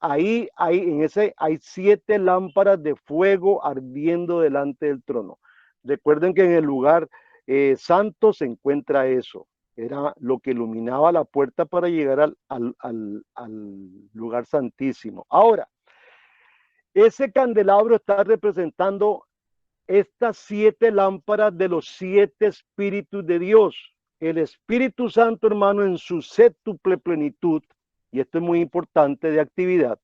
ahí hay 7 lámparas de fuego ardiendo delante del trono. Recuerden que en el lugar santo se encuentra eso. Era lo que iluminaba la puerta para llegar al lugar santísimo. Ahora, ese candelabro está representando estas 7 lámparas de los 7 espíritus de Dios. El Espíritu Santo, hermano, en su sétuple plenitud, y esto es muy importante de actividad,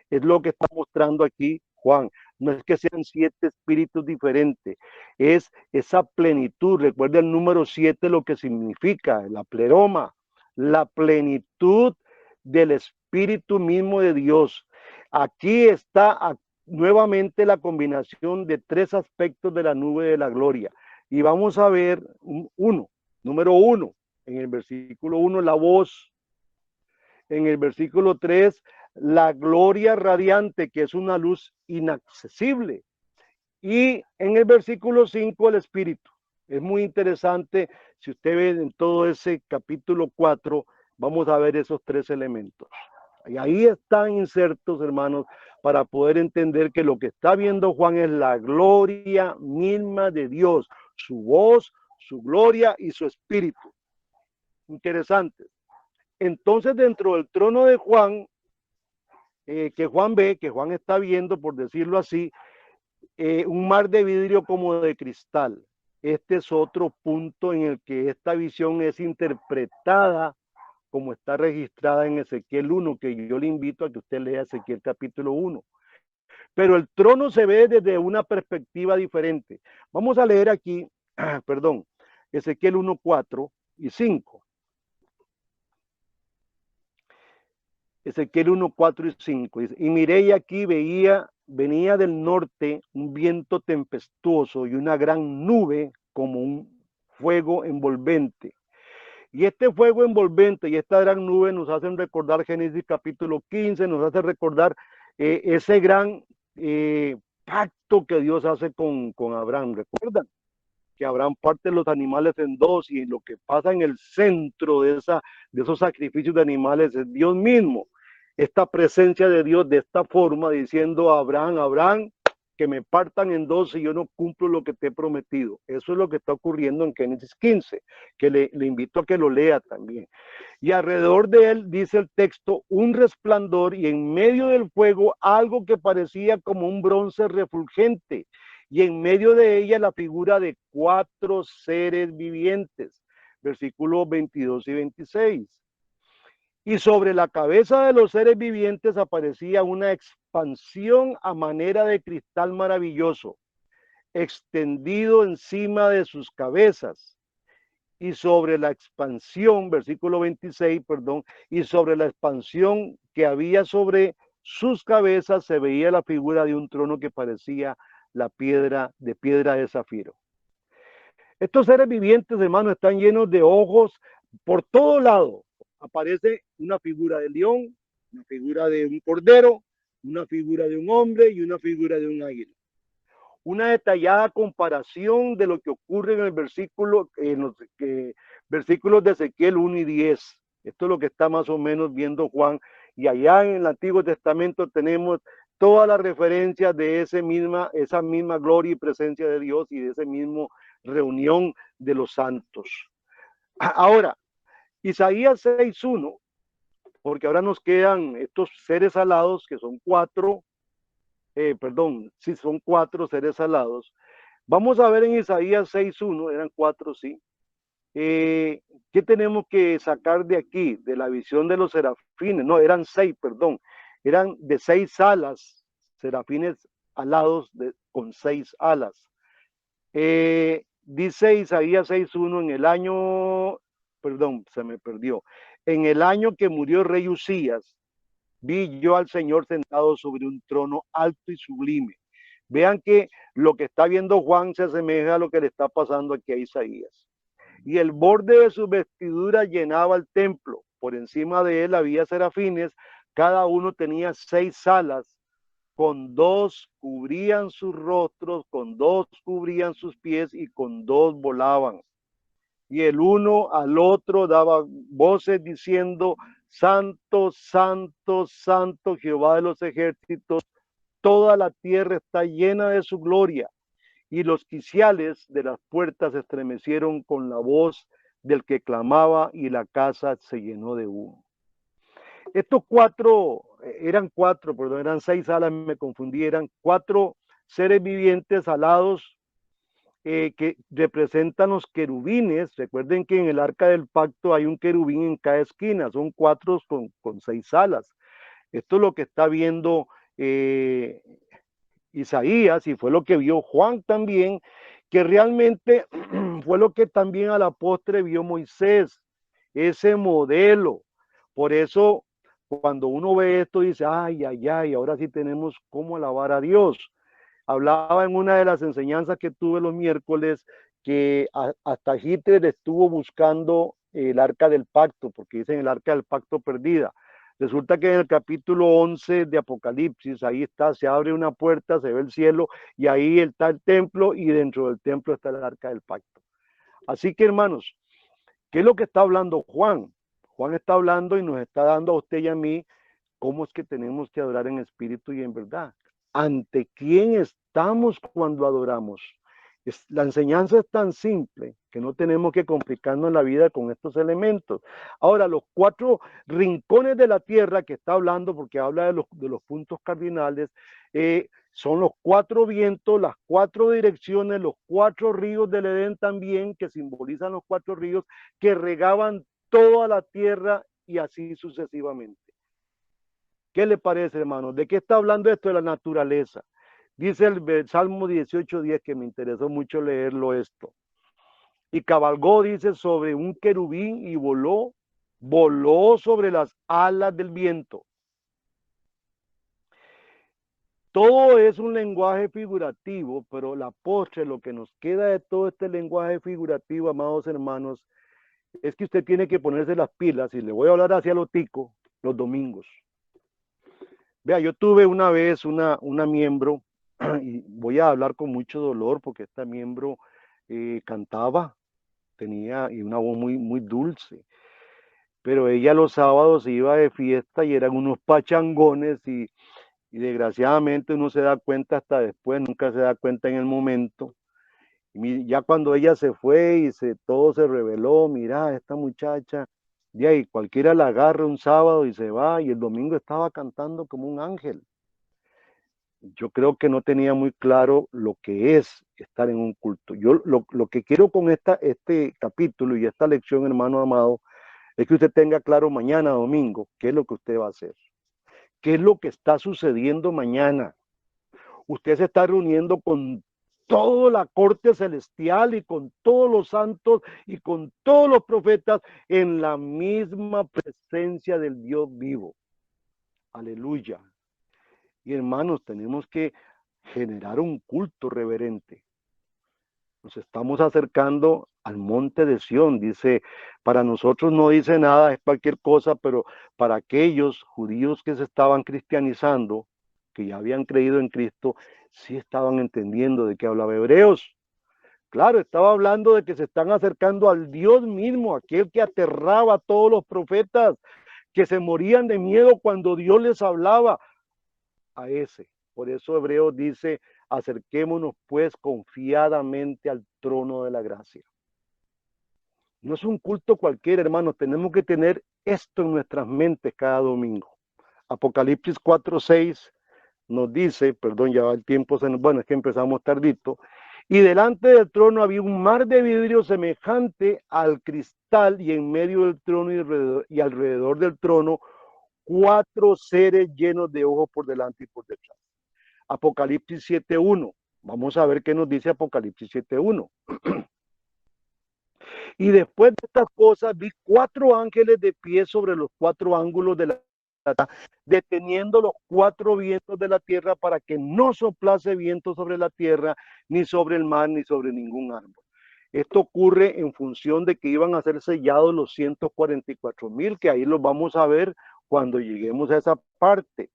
es lo que está mostrando aquí Juan. No es que sean 7 espíritus diferentes, es esa plenitud. Recuerda el número 7 lo que significa, la pleroma, la plenitud del Espíritu mismo de Dios. Aquí está nuevamente la combinación de 3 aspectos de la nube de la gloria. Y vamos a ver número 1, en el versículo 1, la voz. En el versículo 3, la gloria radiante, que es una luz inaccesible. Y en el versículo 5, el Espíritu. Es muy interesante, si usted ve en todo ese capítulo 4, vamos a ver esos 3 elementos. Y ahí están insertos, hermanos, para poder entender que lo que está viendo Juan es la gloria misma de Dios, su voz, su gloria y su espíritu. Interesante. Entonces, dentro del trono de Juan, que Juan ve, que Juan está viendo, por decirlo así, un mar de vidrio como de cristal. Este es otro punto en el que esta visión es interpretada como está registrada en Ezequiel 1, que yo le invito a que usted lea Ezequiel capítulo 1. Pero el trono se ve desde una perspectiva diferente. Vamos a leer aquí, perdón, Ezequiel 1, 4 y 5. Ezequiel 1, 4 y 5. Dice, y miré y aquí venía del norte un viento tempestuoso y una gran nube como un fuego envolvente. Y este fuego envolvente y esta gran nube nos hacen recordar Génesis capítulo 15, nos hace recordar ese gran pacto que Dios hace con Abraham. ¿Recuerdan? Que Abraham parte los animales en dos y lo que pasa en el centro de esos sacrificios de animales es Dios mismo. Esta presencia de Dios de esta forma diciendo a Abraham, Abraham, que me partan en dos y yo no cumplo lo que te he prometido. Eso es lo que está ocurriendo en Génesis 15, que le invito a que lo lea también. Y alrededor de él, dice el texto, un resplandor y en medio del fuego algo que parecía como un bronce refulgente y en medio de ella la figura de 4 seres vivientes. Versículos 22 y 26. Y sobre la cabeza de los seres vivientes aparecía una expansión a manera de cristal maravilloso, extendido encima de sus cabezas. Y sobre la expansión, versículo 26, perdón, y sobre la expansión que había sobre sus cabezas se veía la figura de un trono que parecía la piedra de zafiro. Estos seres vivientes, hermanos, están llenos de ojos por todo lado. Aparece una figura de león, una figura de un cordero, una figura de un hombre y una figura de un águila. Una detallada comparación de lo que ocurre en el versículo, en los versículos de Ezequiel 1 y 10. Esto es lo que está más o menos viendo Juan. Y allá en el Antiguo Testamento tenemos todas las referencias de esa misma gloria y presencia de Dios y de esa misma reunión de los santos. Ahora, Isaías 6:1, porque ahora nos quedan estos seres alados que son 4, perdón, sí, son 4 seres alados. Vamos a ver en Isaías 6:1, eran 4, sí. ¿Qué tenemos que sacar de aquí? De la visión de los serafines, no, eran 6, perdón, eran de 6 alas, serafines alados con 6 alas. Dice Isaías 6:1, en el año, perdón, se me perdió, en el año que murió el rey Usías, vi yo al Señor sentado sobre un trono alto y sublime. Vean que lo que está viendo Juan se asemeja a lo que le está pasando aquí a Isaías. Y el borde de su vestidura llenaba el templo. Por encima de él había serafines, cada uno tenía 6 alas, con 2 cubrían sus rostros, con 2 cubrían sus pies y con 2 volaban. Y el uno al otro daba voces diciendo: Santo, santo, santo Jehová de los ejércitos, toda la tierra está llena de su gloria. Y los quiciales de las puertas se estremecieron con la voz del que clamaba, y la casa se llenó de humo. Estos 4, eran 4, perdón, eran 6 alas, me confundí, eran 4 seres vivientes alados, que representan los querubines. Recuerden que en el arca del pacto hay un querubín en cada esquina, son 4 con 6 alas. Esto es lo que está viendo Isaías, y fue lo que vio Juan también, que realmente fue lo que también a la postre vio Moisés, ese modelo. Por eso, cuando uno ve esto, dice: ay, ay, ay, ahora sí tenemos cómo alabar a Dios. Hablaba en una de las enseñanzas que tuve los miércoles que hasta Hitler estuvo buscando el arca del pacto, porque dicen el arca del pacto perdida. Resulta que en el capítulo 11 de Apocalipsis, ahí está, se abre una puerta, se ve el cielo, y ahí está el templo, y dentro del templo está el arca del pacto. Así que, hermanos, ¿qué es lo que está hablando Juan? Juan está hablando y nos está dando a usted y a mí cómo es que tenemos que adorar en espíritu y en verdad. ¿Ante quién estamos cuando adoramos? La enseñanza es tan simple que no tenemos que complicarnos la vida con estos elementos. Ahora, los 4 rincones de la tierra que está hablando, porque habla de los puntos cardinales, son los 4 vientos, las 4 direcciones, los 4 ríos del Edén también, que simbolizan los 4 ríos que regaban toda la tierra, y así sucesivamente. ¿Qué le parece, hermano? ¿De qué está hablando esto de la naturaleza? Dice el Salmo 18:10, que me interesó mucho leerlo esto. Y cabalgó, dice, sobre un querubín y voló sobre las alas del viento. Todo es un lenguaje figurativo, pero la postre, lo que nos queda de todo este lenguaje figurativo, amados hermanos, es que usted tiene que ponerse las pilas, y le voy a hablar hacia lo tico los domingos. Vea, yo tuve una vez una miembro, y voy a hablar con mucho dolor porque esta miembro cantaba, tenía una voz muy, muy dulce, pero ella los sábados se iba de fiesta y eran unos pachangones, y desgraciadamente uno se da cuenta hasta después, nunca se da cuenta en el momento. Y ya cuando ella se fue y todo se reveló: mira, esta muchacha, de ahí cualquiera la agarra un sábado y se va, y el domingo estaba cantando como un ángel. Yo creo que no tenía muy claro lo que es estar en un culto. Yo lo que quiero con este capítulo y esta lección, hermano amado, es que usted tenga claro mañana domingo qué es lo que usted va a hacer, qué es lo que está sucediendo mañana. Usted se está reuniendo con toda la corte celestial y con todos los santos y con todos los profetas en la misma presencia del Dios vivo. Aleluya. Y hermanos, tenemos que generar un culto reverente. Nos estamos acercando al monte de Sión. Dice, para nosotros no dice nada, es cualquier cosa, pero para aquellos judíos que se estaban cristianizando, que ya habían creído en Cristo, sí estaban entendiendo de qué hablaba Hebreos. Claro, estaba hablando de que se están acercando al Dios mismo, aquel que aterraba a todos los profetas, que se morían de miedo cuando Dios les hablaba, a ese. Por eso Hebreos dice: acerquémonos pues confiadamente al trono de la gracia. No es un culto cualquiera, hermanos, tenemos que tener esto en nuestras mentes cada domingo. Apocalipsis 4:6 nos dice, perdón, ya va el tiempo, bueno, es que empezamos tardito, y delante del trono había un mar de vidrio semejante al cristal, y en medio del trono y alrededor del trono 4 seres llenos de ojos por delante y por detrás. Apocalipsis 7.1. Vamos a ver qué nos dice Apocalipsis 7.1. Y después de estas cosas vi 4 ángeles de pie sobre los 4 ángulos de la tierra, deteniendo los 4 vientos de la tierra para que no soplase viento sobre la tierra, ni sobre el mar, ni sobre ningún árbol. Esto ocurre en función de que iban a ser sellados los 144,000, que ahí los vamos a ver cuando lleguemos a esa parte.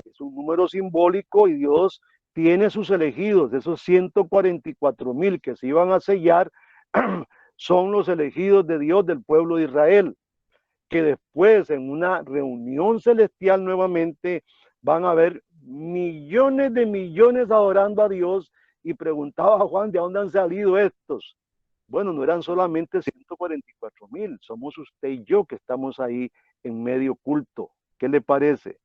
Es un número simbólico y Dios tiene sus elegidos, esos 144,000 que se iban a sellar, son los elegidos de Dios del pueblo de Israel, que después en una reunión celestial nuevamente van a haber millones de millones adorando a Dios. Y preguntaba a Juan, ¿de dónde han salido estos? Bueno, no eran solamente 144,000, somos usted y yo que estamos ahí en medio culto. ¿Qué le parece?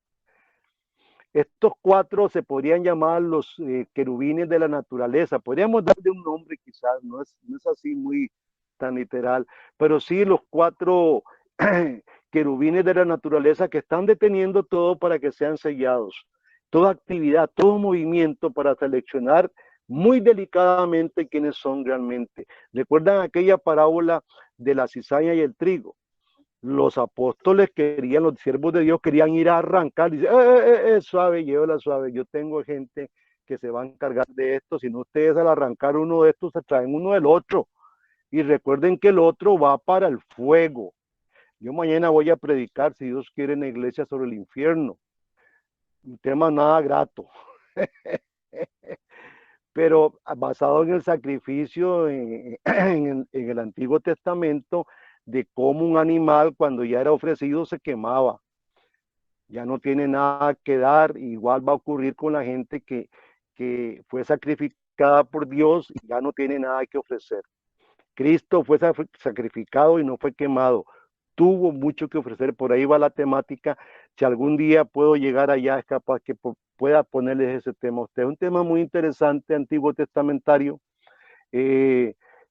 Estos 4 se podrían llamar los querubines de la naturaleza. Podríamos darle un nombre quizás, no es así muy tan literal, pero sí los 4 querubines de la naturaleza que están deteniendo todo para que sean sellados. Toda actividad, todo movimiento para seleccionar muy delicadamente quiénes son realmente. ¿Recuerdan aquella parábola de la cizaña y el trigo? Los apóstoles querían, los siervos de Dios querían ir a arrancar. Dice, suave, llévala suave. Yo tengo gente que se va a encargar de esto. Si no, ustedes al arrancar uno de estos se traen uno del otro. Y recuerden que el otro va para el fuego. Yo mañana voy a predicar, si Dios quiere, en la iglesia sobre el infierno. Un tema nada grato. Pero basado en el sacrificio en el Antiguo Testamento, de cómo un animal cuando ya era ofrecido se quemaba. Ya no tiene nada que dar. Igual va a ocurrir con la gente que fue sacrificada por Dios y ya no tiene nada que ofrecer. Cristo fue sacrificado y no fue quemado. Tuvo mucho que ofrecer. Por ahí va la temática. Si algún día puedo llegar allá, es capaz que pueda ponerles ese tema a usted. Es un tema muy interesante, Antiguo Testamentario.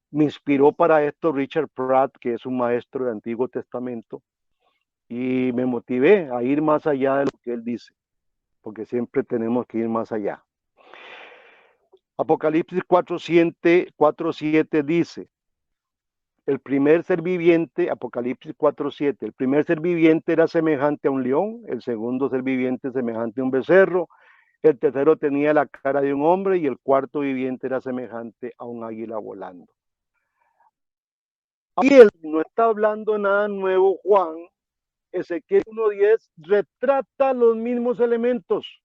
Me inspiró para esto Richard Pratt, que es un maestro del Antiguo Testamento, y me motivé a ir más allá de lo que él dice, porque siempre tenemos que ir más allá. Apocalipsis 4:7 dice, el primer ser viviente, Apocalipsis 4:7, el primer ser viviente era semejante a un león, el segundo ser viviente semejante a un becerro, el tercero tenía la cara de un hombre y el cuarto viviente era semejante a un águila volando. Y él no está hablando nada nuevo, Juan. Ezequiel 1:10 retrata los mismos elementos.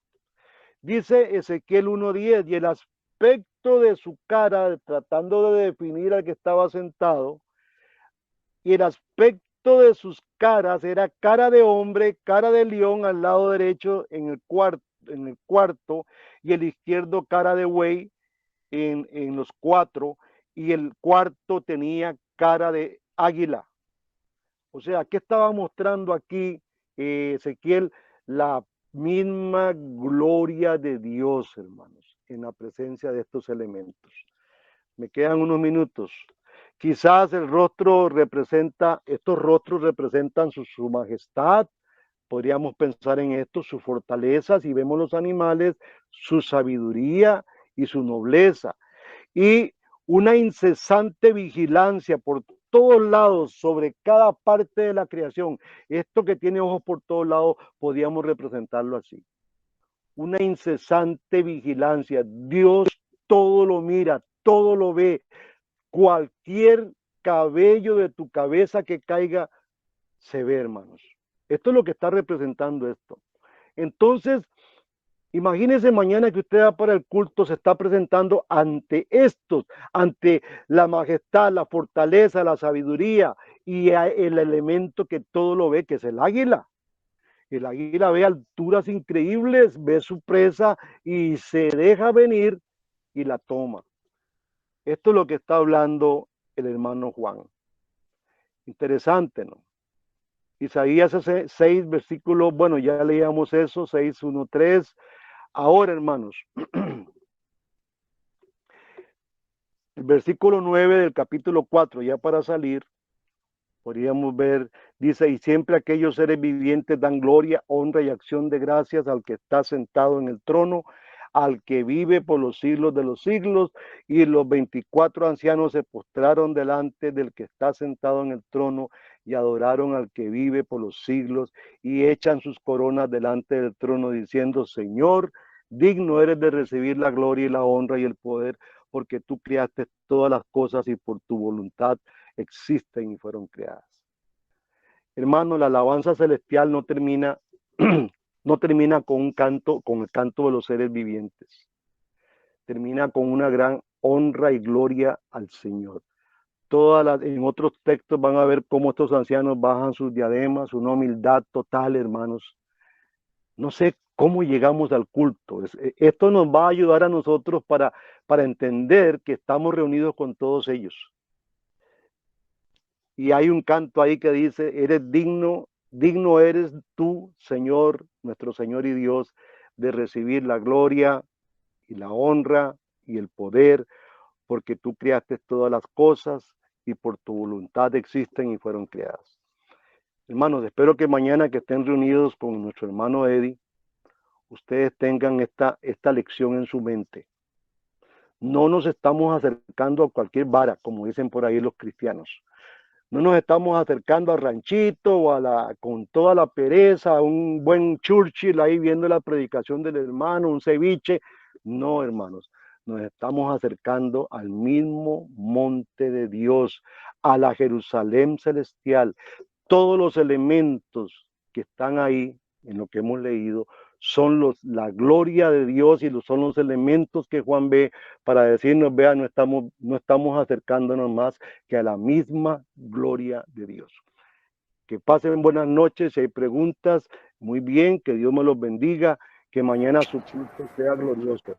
Dice Ezequiel 1:10, y el aspecto de su cara, tratando de definir al que estaba sentado, y el aspecto de sus caras era cara de hombre, cara de león al lado derecho en el cuarto, y el izquierdo cara de buey en los 4, y el cuarto tenía cara de águila. O sea, ¿qué estaba mostrando aquí Ezequiel? La misma gloria de Dios, hermanos, en la presencia de estos elementos. Me quedan unos minutos. Quizás el rostro representa, estos rostros representan su majestad. Podríamos pensar en esto, su fortaleza, si vemos los animales, su sabiduría y su nobleza. Y una incesante vigilancia por todos lados sobre cada parte de la creación. Esto que tiene ojos por todos lados, podríamos representarlo así. Una incesante vigilancia. Dios todo lo mira, todo lo ve. Cualquier cabello de tu cabeza que caiga, se ve, hermanos. Esto es lo que está representando esto. Entonces, imagínese mañana que usted va para el culto, se está presentando ante estos, ante la majestad, la fortaleza, la sabiduría y el elemento que todo lo ve, que es el águila. El águila ve alturas increíbles, ve su presa y se deja venir y la toma. Esto es lo que está hablando el hermano Juan. Interesante, ¿no? Isaías 6, versículo, bueno, ya leíamos eso, 6:1-3. Ahora, hermanos, el versículo 9 del capítulo 4, ya para salir, podríamos ver, dice, y siempre aquellos seres vivientes dan gloria, honra y acción de gracias al que está sentado en el trono, al que vive por los siglos de los siglos, y los 24 ancianos se postraron delante del que está sentado en el trono y adoraron al que vive por los siglos y echan sus coronas delante del trono diciendo, Señor, digno eres de recibir la gloria y la honra y el poder, porque tú creaste todas las cosas y por tu voluntad existen y fueron creadas. Hermano, la alabanza celestial no termina, no termina con un canto, con el canto de los seres vivientes. Termina con una gran honra y gloria al Señor. En otros textos van a ver cómo estos ancianos bajan sus diademas, una humildad total, hermanos. No sé cómo llegamos al culto. Esto nos va a ayudar a nosotros para entender que estamos reunidos con todos ellos. Y hay un canto ahí que dice, eres digno, digno eres tú, Señor, nuestro Señor y Dios, de recibir la gloria y la honra y el poder, porque tú creaste todas las cosas y por tu voluntad existen y fueron creadas. Hermanos, espero que mañana que estén reunidos con nuestro hermano Eddie, ustedes tengan esta lección en su mente. No nos estamos acercando a cualquier vara, como dicen por ahí los cristianos. No nos estamos acercando al ranchito o con toda la pereza, a un buen Churchill ahí viendo la predicación del hermano, un ceviche. No, hermanos, nos estamos acercando al mismo monte de Dios, a la Jerusalén celestial. Todos los elementos que están ahí, en lo que hemos leído, son la gloria de Dios y son los elementos que Juan ve para decirnos, vean, no estamos acercándonos más que a la misma gloria de Dios. Que pasen buenas noches, si hay preguntas, muy bien, que Dios me los bendiga, que mañana su culto sea glorioso.